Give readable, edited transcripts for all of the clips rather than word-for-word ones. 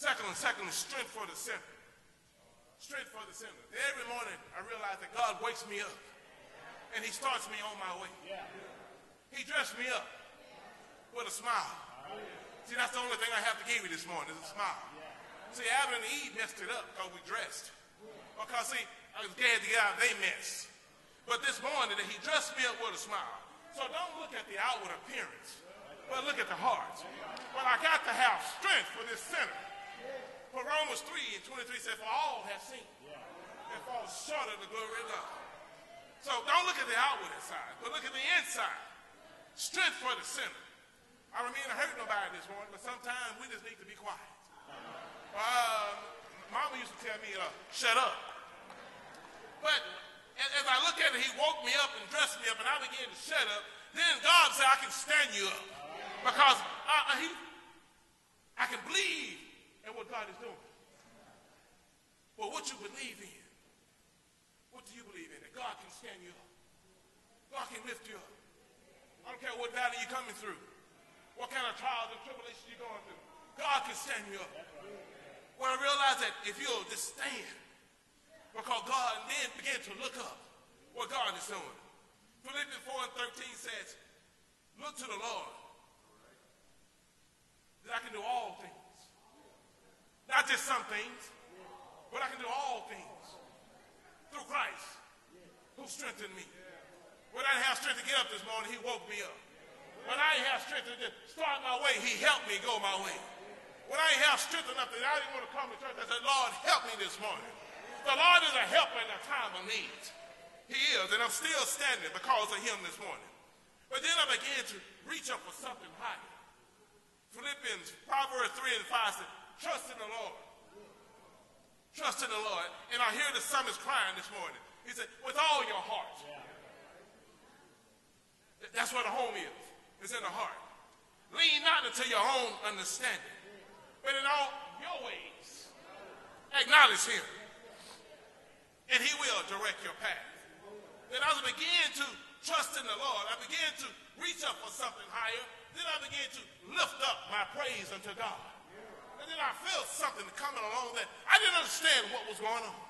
Secondly, strength for the sinner. Strength for the sinner. Every morning I realize that God wakes me up and he starts me on my way. He dressed me up with a smile. See, that's the only thing I have to give you this morning is a smile. See, Adam and Eve messed it up because we dressed. Because, see, I was glad to get out of their mess. But this morning he dressed me up with a smile. So don't look at the outward appearance, but look at the heart. But I got to have strength for this sinner. For Romans 3:23 says, for all have sinned and fall short of the glory of God. So don't look at the outward side, but look at the inside. Strength for the sinner. I don't mean to hurt nobody this morning, but sometimes we just need to be quiet. Mama used to tell me, shut up. But as I look at it, he woke me up and dressed me up, and I began to shut up. Then God said, I can stand you up. Because I can believe in what God is doing. But what you believe in, what do you believe in? That God can stand you up. God can lift you up. I don't care what valley you're coming through, what kind of trials and tribulations you're going through. God can stand you up. When I realize that if you'll just stand, because God, and then begin to look up what God is doing. Philippians 4:13 says, look to the Lord, that I can do all things. Not just some things, but I can do all things through Christ who strengthened me. When I didn't have strength to get up this morning, he woke me up. When I didn't have strength to just start my way, he helped me go my way. When I didn't have strength enough that I didn't want to come to church, I said, Lord, help me this morning. The Lord is a helper in a time of need. He is, and I'm still standing because of him this morning. But then I began to reach up for something higher. Proverbs 3:5 said, trust in the Lord. Trust in the Lord. And I hear the psalmist crying this morning. He said, with all your heart. That's where the home is. It's in the heart. Lean not into your own understanding, but in all your ways, acknowledge him, and he will direct your path. Then as I began to trust in the Lord, I began to reach up for something higher. Then I began to lift up my praise unto God. And then I felt something coming along that I didn't understand what was going on.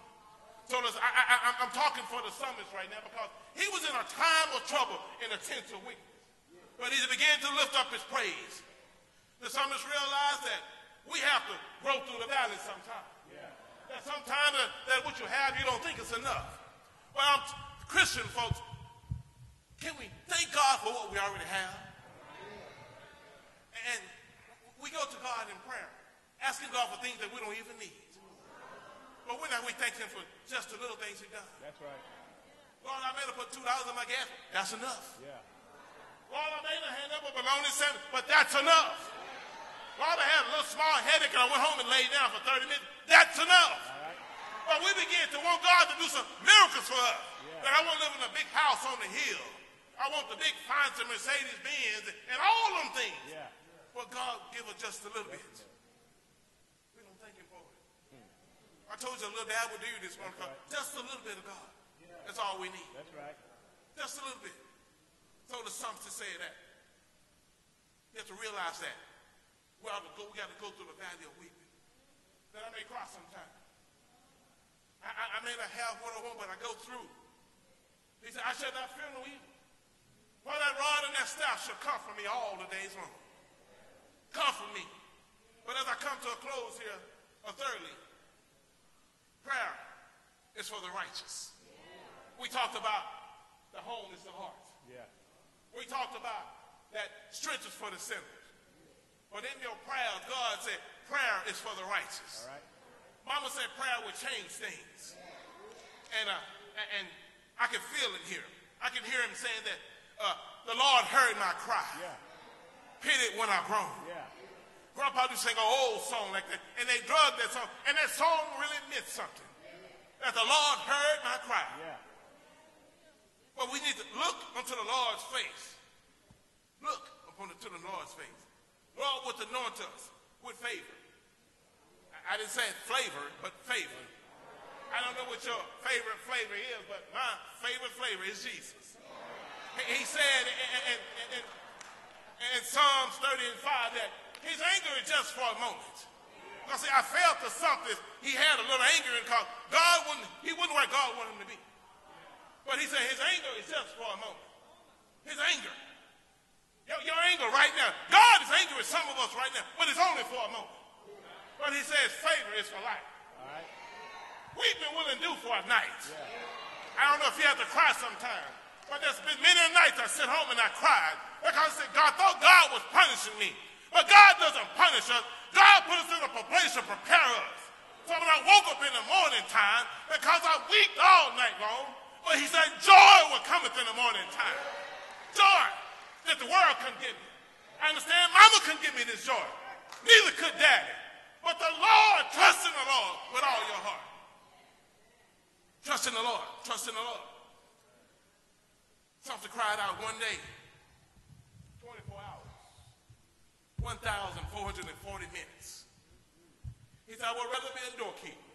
So I'm talking for the psalmist right now because he was in a time of trouble in a tense of weakness. But he began to lift up his praise. The psalmist realized that we have to grow through the valley sometimes. That sometimes that what you have, you don't think it's enough. Well, Christian folks, can we thank God for what we already have? And we go to God in prayer, asking God for things that we don't even need. But we're not, we thank him for just the little things he done. That's right. Lord, I made her put $2 in my gas. That's enough. Yeah. Lord, I made her hand up a baloney $7, but that's enough. Lord, I had a little small headache and I went home and laid down for 30 minutes. That's enough. Right. But we begin to want God to do some miracles for us. Yeah. That I want to live in a big house on the hill. I want the big fancy Mercedes-Benz and all them things. Yeah. But God give us just a little bit. We don't thank him for it. I told you a little dad would do this one. Right. Just a little bit of God. Yeah. That's all we need. That's right. Just a little bit. So the psalmist to say that. You have to realize that. We got to go through the valley of weeping. That I may cry sometimes. I may not have what I want, but I go through. He said, I shall not fear no evil. For that rod and that staff shall comfort me all the days long. Comfort me. But as I come to a close here, thirdly, prayer is for the righteous. We talked about the home is the heart. Yeah. We talked about that strength is for the sinners. But in your prayer, God said, prayer is for the righteous. All right. Mama said prayer would change things. And I can feel it here. I can hear him saying that the Lord heard my cry. Yeah. Pitied when I groaned. Yeah. Grandpa used to sing an old song like that. And they drugged that song. And that song really meant something. That the Lord heard my cry. Yeah. But we need to look unto the Lord's face. Look to the Lord's face. Lord would anoint us with favor. I didn't say flavor, but favor. I don't know what your favorite flavor is, but my favorite flavor is Jesus. He said in Psalms 30:5 that his anger is just for a moment, Because see, I felt to something. He had a little anger in because he wasn't where God wanted him to be. But he said his anger is just for a moment. His anger. Your anger right now. God is angry with some of us right now, but it's only for a moment. But he says favor is for life. All right. Weeping will endure for a night. Yeah. I don't know if you have to cry sometimes, but there's been many nights I sit home and I cried because I said, God, thought God was punishing me. But God doesn't punish us. God put us in a place to prepare us. So when I woke up in the morning time, because I weeped all night long, but he said, joy will cometh in the morning time. Joy that the world couldn't give me. I understand mama couldn't give me this joy. Neither could daddy. But the Lord, trust in the Lord with all your heart. Trust in the Lord. Trust in the Lord. Something cried out one day, 24 hours, 1,440 minutes. He said, I would rather be a doorkeeper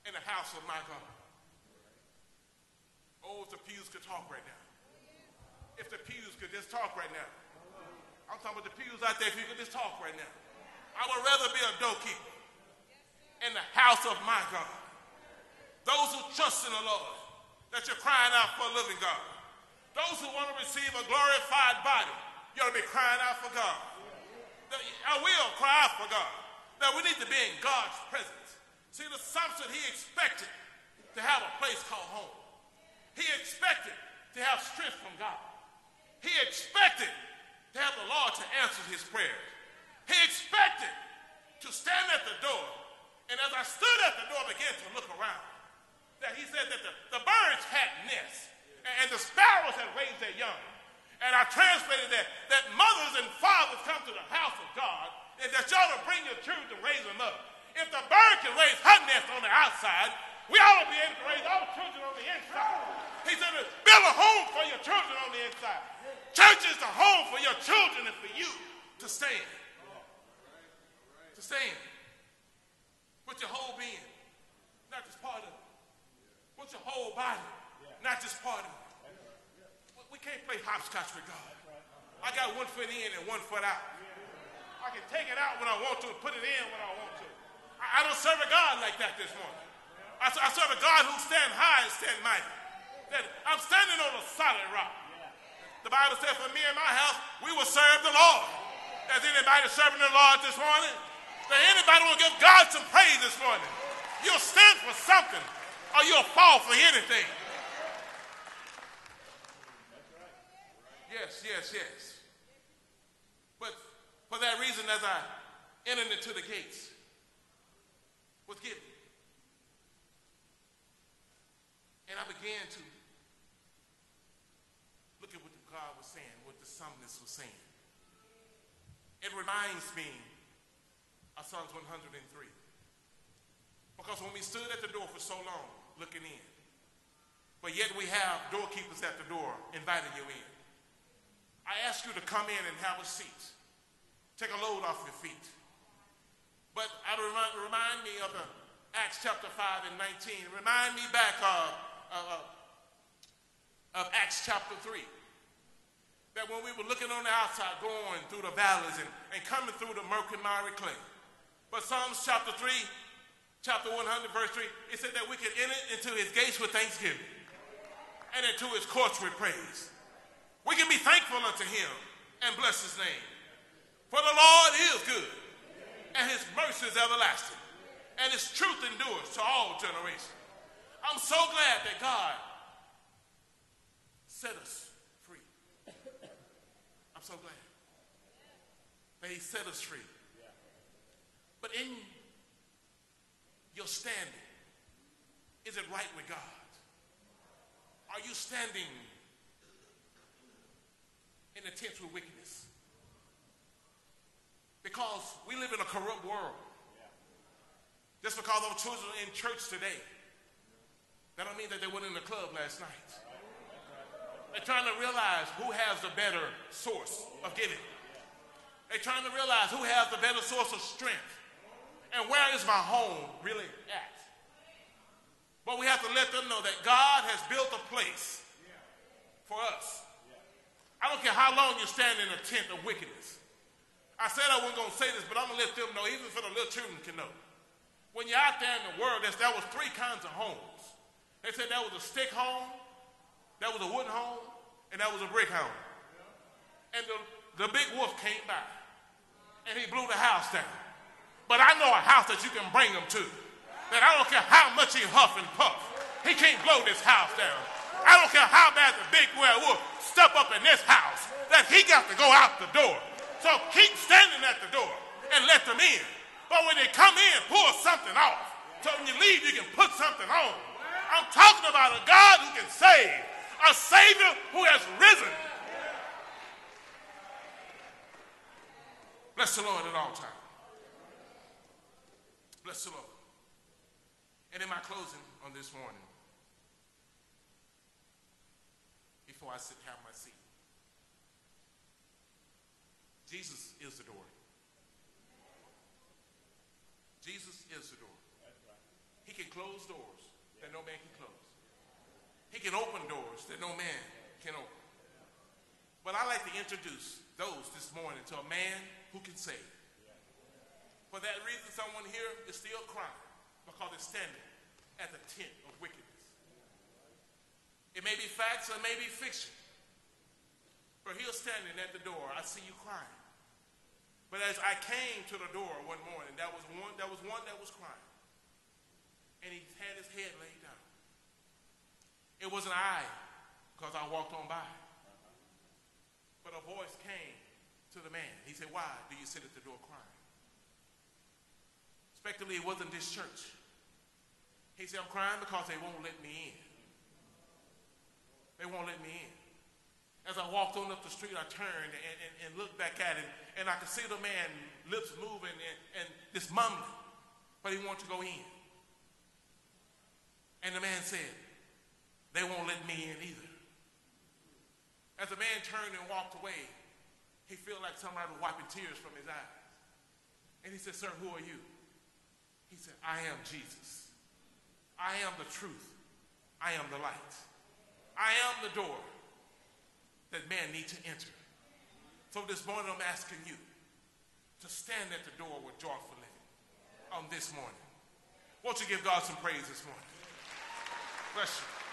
in the house of my God. Oh, if the pews could talk right now. If the pews could just talk right now. I'm talking about the pews out there, if you could just talk right now. I would rather be a doorkeeper in the house of my God. Those who trust in the Lord, that you're crying out for a living God. Those who want to receive a glorified body, you ought to be crying out for God. I will cry out for God. That we need to be in God's presence. See, the Samson, he expected to have a place called home. He expected to have strength from God. He expected to have the Lord to answer his prayers. He expected to stand at the door. And as I stood at the door, I began to look around. That he said that the birds had nests. And the sparrows had raised their young. And I translated that mothers and fathers come to the house of God, and that y'all to bring your children to raise them up. If the bird can raise her nest on the outside, we ought to be able to raise our children on the inside. He said, build a home for your children on the inside. Church is the home for your children and for you to stand. To stand. With your whole being, not just part of it. With your whole body, not just part of it. We can't play hopscotch with God. I got one foot in and one foot out. I can take it out when I want to and put it in when I want to. I don't serve a God like that this morning. I serve a God who stand high and stand mighty. That I'm standing on a solid rock. The Bible says for me and my house, we will serve the Lord. Is anybody serving the Lord this morning? Does anybody want to give God some praise this morning? You'll stand for something or you'll fall for anything. Yes. But for that reason, as I entered into the gates, was given. And I began to look at what God was saying, what the psalmist was saying. It reminds me of Psalms 103. Because when we stood at the door for so long, looking in, but yet we have doorkeepers at the door inviting you in. I ask you to come in and have a seat. Take a load off your feet. But I remind me of Acts chapter 5 and 19. Remind me back of Acts chapter 3. That when we were looking on the outside, going through the valleys and coming through the murky, miry clay. But Psalms chapter 3, chapter 100, verse 3, it said that we could enter into his gates with thanksgiving and into his courts with praise. We can be thankful unto him and bless his name. For the Lord is good, and his mercy is everlasting, and his truth endures to all generations. I'm so glad that God set us free. I'm so glad that he set us free. But in your standing, is it right with God? Are you standing in the tents with wickedness? Because we live in a corrupt world. Just because those children are in church today, that don't mean that they went in the club last night. They're trying to realize who has the better source of giving. They're trying to realize who has the better source of strength. And where is my home really at? But we have to let them know that God has built a place for us. I don't care how long you stand in a tent of wickedness. I said I wasn't going to say this, but I'm going to let them know, even so the little children can know. When you're out there in the world, there was three kinds of homes. They said there was a stick home, there was a wooden home, and there was a brick home. And the big wolf came by, and he blew the house down. But I know a house that you can bring them to, that I don't care how much he huff and puff, he can't blow this house down. I don't care how bad the big werewolf step up in this house, that he got to go out the door. So keep standing at the door and let them in. But when they come in, pull something off. So when you leave, you can put something on. I'm talking about a God who can save, a Savior who has risen. Bless the Lord at all times. Bless the Lord. And in my closing on this morning, before I have my seat, Jesus is the door. Jesus is the door. He can close doors that no man can close. He can open doors that no man can open. But I'd like to introduce those this morning to a man who can save. For that reason, someone here is still crying because it's standing at the tent of wickedness. It may be facts or it may be fiction. But he's standing at the door. I see you crying. But as I came to the door one morning, there was one that was crying. And he had his head laid down. It wasn't I, because I walked on by. But a voice came to the man. He said, "Why do you sit at the door crying?" Expectedly, it wasn't this church. He said, "I'm crying because they won't let me in. They won't let me in." As I walked on up the street, I turned and looked back at him, and I could see the man, lips moving and just mumbling, but he wanted to go in. And the man said, "They won't let me in either." As the man turned and walked away, he felt like somebody was wiping tears from his eyes. And he said, "Sir, who are you?" He said, "I am Jesus. I am the truth. I am the light. I am the door that man needs to enter." So this morning I'm asking you to stand at the door with joyful living on this morning. Won't you give God some praise this morning? Bless you.